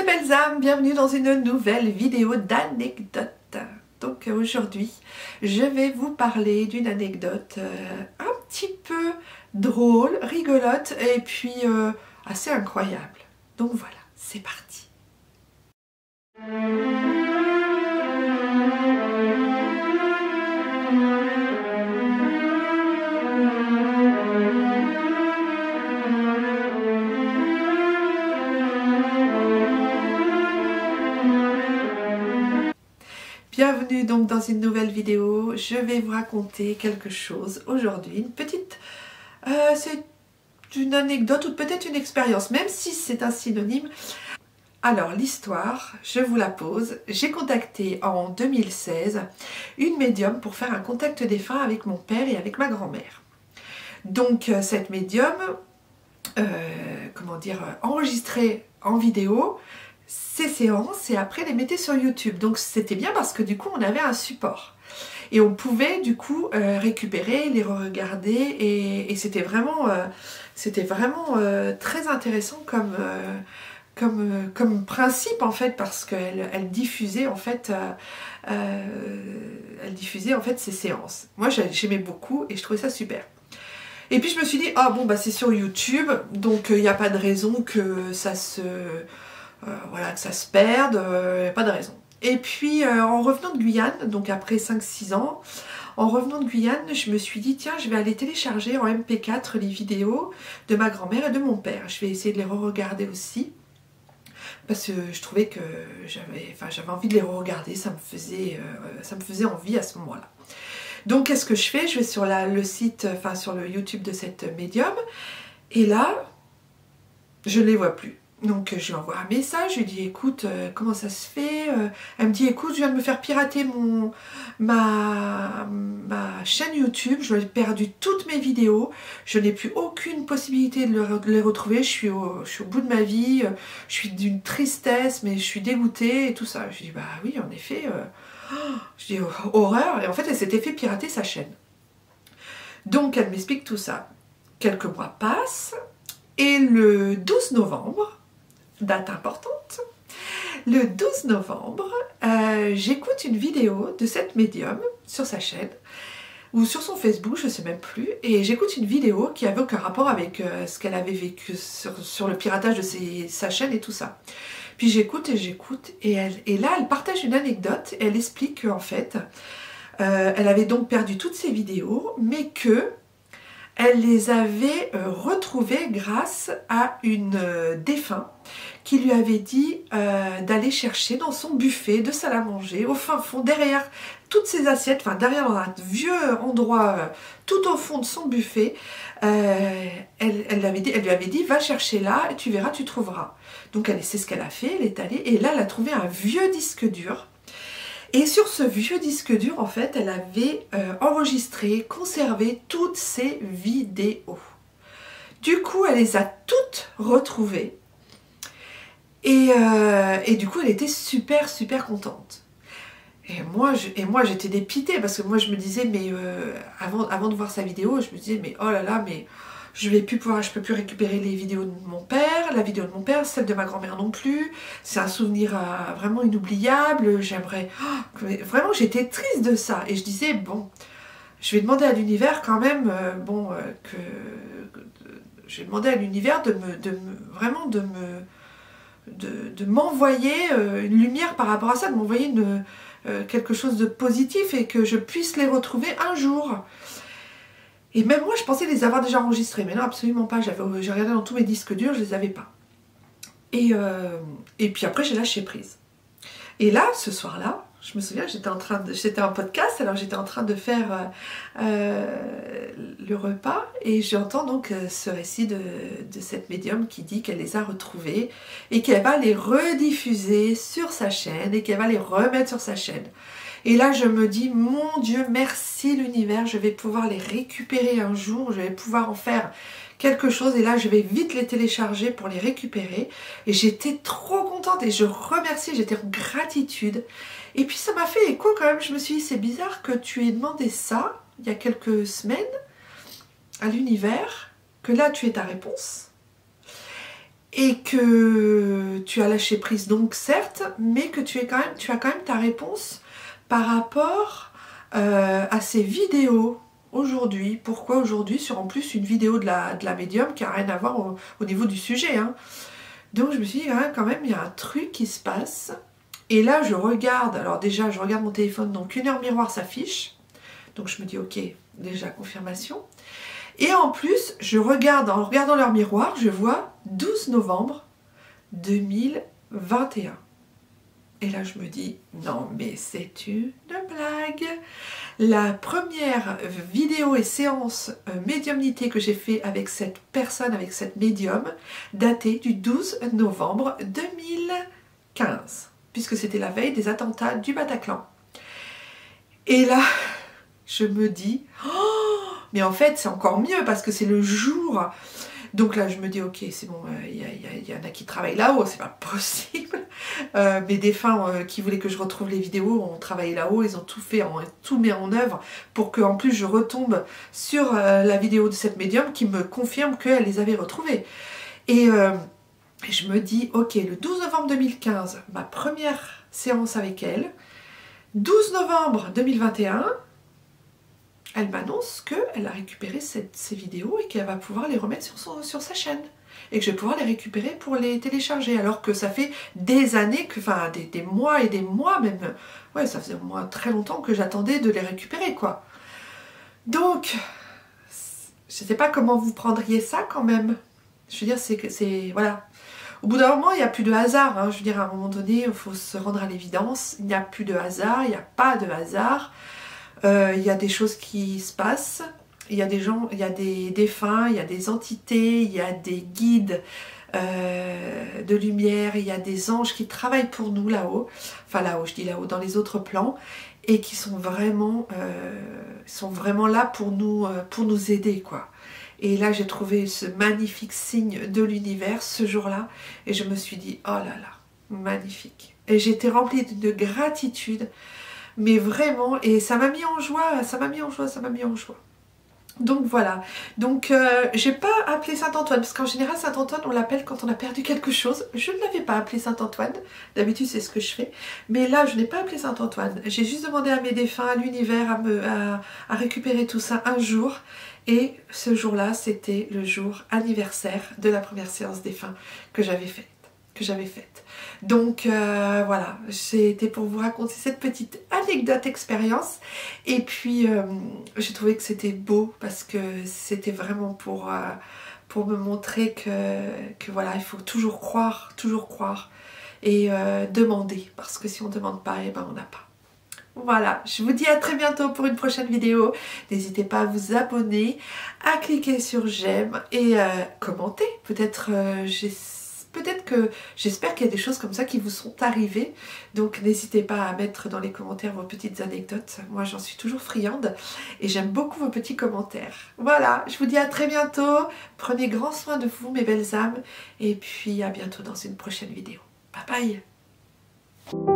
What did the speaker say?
mes belles âmes, bienvenue dans une nouvelle vidéo d'anecdotes. Donc aujourd'hui, je vais vous parler d'une anecdote un petit peu drôle, rigolote et puis assez incroyable. Donc voilà, c'est parti. Bienvenue donc dans une nouvelle vidéo. Je vais vous raconter quelque chose aujourd'hui, une petite... c'est une anecdote ou peut-être une expérience, même si c'est un synonyme. Alors l'histoire, je vous la pose. J'ai contacté en 2016 une médium pour faire un contact défunt avec mon père et avec ma grand-mère. Donc cette médium, enregistrait en vidéo ces séances et après les mettait sur YouTube. Donc c'était bien parce que du coup on avait un support. Et on pouvait du coup récupérer, les re-regarder et c'était vraiment très intéressant comme principe en fait, parce qu'elle diffusait en fait ces séances. Moi j'aimais beaucoup et je trouvais ça super. Et puis je me suis dit, ah bon bah c'est sur YouTube, donc il n'y a pas de raison que ça se perde, pas de raison. Et puis en revenant de Guyane, donc après 5-6 ans, en revenant de Guyane, je me suis dit tiens, je vais aller télécharger en MP4 les vidéos de ma grand-mère et de mon père. Je vais essayer de les re-regarder aussi, parce que je trouvais que j'avais envie de les re-regarder, ça me faisait envie à ce moment-là. Donc qu'est-ce que je fais? Je vais sur le site, sur le YouTube de cette médium, et là, je ne les vois plus. Donc je lui envoie un message, je lui dis écoute, comment ça se fait? Elle me dit écoute, je viens de me faire pirater ma chaîne YouTube, j'ai perdu toutes mes vidéos, je n'ai plus aucune possibilité de les retrouver, je suis au bout de ma vie, je suis d'une tristesse, mais je suis dégoûtée et tout ça. Je dis bah oui, en effet, je dis horreur, et en fait elle s'était fait pirater sa chaîne. Donc elle m'explique tout ça. Quelques mois passent, et le 12 novembre, date importante, le 12 novembre, j'écoute une vidéo de cette médium sur sa chaîne, ou sur son Facebook, je ne sais même plus, et j'écoute une vidéo qui avait aucun rapport avec ce qu'elle avait vécu sur le piratage de sa chaîne et tout ça. Puis j'écoute, et là elle partage une anecdote, et elle explique qu'en fait, elle avait donc perdu toutes ses vidéos, mais que elle les avait retrouvées grâce à une défunt qui lui avait dit d'aller chercher dans son buffet de salle à manger, au fin fond, derrière toutes ses assiettes, derrière dans un vieux endroit, tout au fond de son buffet, elle lui avait dit va chercher là et tu verras, tu trouveras. Donc c'est ce qu'elle a fait, elle est allée et là elle a trouvé un vieux disque dur. Et sur ce vieux disque dur, en fait, elle avait enregistré, conservé toutes ses vidéos. Du coup, elle les a toutes retrouvées. Et du coup, elle était super, super contente. Et moi j'étais dépitée, parce que moi, je me disais, mais avant de voir sa vidéo, je me disais, mais oh là là, mais je peux plus récupérer les vidéos de mon père, la vidéo de mon père, celle de ma grand-mère non plus. C'est un souvenir vraiment inoubliable. J'aimerais... vraiment, j'étais triste de ça. Et je disais, bon, je vais demander à l'univers quand même, je vais demander à l'univers de m'envoyer une lumière par rapport à ça, de m'envoyer quelque chose de positif et que je puisse les retrouver un jour. Et même moi, je pensais les avoir déjà enregistrés, mais non, absolument pas. J'ai regardé dans tous mes disques durs, je les avais pas. Et puis après, j'ai lâché prise. Et là, ce soir-là, je me souviens, j'étais en podcast, alors j'étais en train de faire le repas, et j'entends donc ce récit de cette médium qui dit qu'elle les a retrouvés, et qu'elle va les rediffuser sur sa chaîne, et qu'elle va les remettre sur sa chaîne. Et là, je me dis, mon Dieu, merci l'univers, je vais pouvoir les récupérer un jour, je vais pouvoir en faire quelque chose. Et là, je vais vite les télécharger pour les récupérer. Et j'étais trop contente et je remercie, j'étais en gratitude. Et puis, ça m'a fait écho quand même. Je me suis dit, c'est bizarre que tu aies demandé ça il y a quelques semaines à l'univers, que là, tu aies ta réponse. Et que tu as lâché prise, donc certes, mais que tu as quand même ta réponse par rapport à ces vidéos aujourd'hui. Pourquoi aujourd'hui sur en plus une vidéo de la médium qui n'a rien à voir au niveau du sujet, hein. Donc je me suis dit quand même il y a un truc qui se passe. Et là je regarde, alors déjà je regarde mon téléphone, donc 1 heure miroir s'affiche. Donc je me dis ok, déjà confirmation. Et en plus je regarde, en regardant leur miroir, je vois 12 novembre 2021. Et là je me dis non mais c'est une blague. La première vidéo et séance médiumnité que j'ai fait avec cette personne, avec cette médium, datée du 12 novembre 2015, puisque c'était la veille des attentats du Bataclan. Et là, je me dis, oh, mais en fait c'est encore mieux parce que c'est le jour. Donc là je me dis ok c'est bon, il y en a qui travaillent là-haut, c'est pas possible. Mes défunts qui voulaient que je retrouve les vidéos ont travaillé là-haut, ils ont tout fait, tout mis en œuvre pour que en plus je retombe sur la vidéo de cette médium qui me confirme qu'elle les avait retrouvées. Et je me dis ok, le 12 novembre 2015, ma première séance avec elle, 12 novembre 2021, elle m'annonce qu'elle a récupéré ces vidéos et qu'elle va pouvoir les remettre sur sa chaîne. Et que je vais pouvoir les récupérer pour les télécharger. Alors que ça fait des années, enfin des mois et des mois même. Ouais, ça faisait au moins très longtemps que j'attendais de les récupérer, quoi. Donc, je ne sais pas comment vous prendriez ça quand même. Je veux dire, c'est voilà. Au bout d'un moment, il n'y a plus de hasard. Hein. Je veux dire, à un moment donné, il faut se rendre à l'évidence. Il n'y a plus de hasard, il n'y a pas de hasard. Il y a des choses qui se passent, il y a des gens, il y a des défunts, il y a des entités, il y a des guides de lumière, il y a des anges qui travaillent pour nous là-haut, enfin là-haut, je dis là-haut, dans les autres plans, et qui sont vraiment là pour nous aider, quoi. Et là, j'ai trouvé ce magnifique signe de l'univers ce jour-là, et je me suis dit, oh là là, magnifique. Et j'étais remplie de gratitude, mais vraiment, et ça m'a mis en joie, ça m'a mis en joie. Donc voilà, donc j'ai pas appelé Saint-Antoine, parce qu'en général Saint-Antoine on l'appelle quand on a perdu quelque chose. Je ne l'avais pas appelé Saint-Antoine, d'habitude c'est ce que je fais, mais là je n'ai pas appelé Saint-Antoine. J'ai juste demandé à mes défunts, à l'univers, à récupérer tout ça un jour, et ce jour-là c'était le jour anniversaire de la première séance défunts que j'avais faite. Donc voilà, c'était pour vous raconter cette petite anecdote expérience. Et puis j'ai trouvé que c'était beau parce que c'était vraiment pour me montrer que voilà, il faut toujours croire et demander, parce que si on ne demande pas, eh ben on n'a pas. Voilà, je vous dis à très bientôt pour une prochaine vidéo. N'hésitez pas à vous abonner, à cliquer sur j'aime et commenter. Peut-être que j'espère qu'il y a des choses comme ça qui vous sont arrivées. Donc n'hésitez pas à mettre dans les commentaires vos petites anecdotes. Moi j'en suis toujours friande et j'aime beaucoup vos petits commentaires. Voilà, je vous dis à très bientôt. Prenez grand soin de vous mes belles âmes. Et puis à bientôt dans une prochaine vidéo. Bye bye.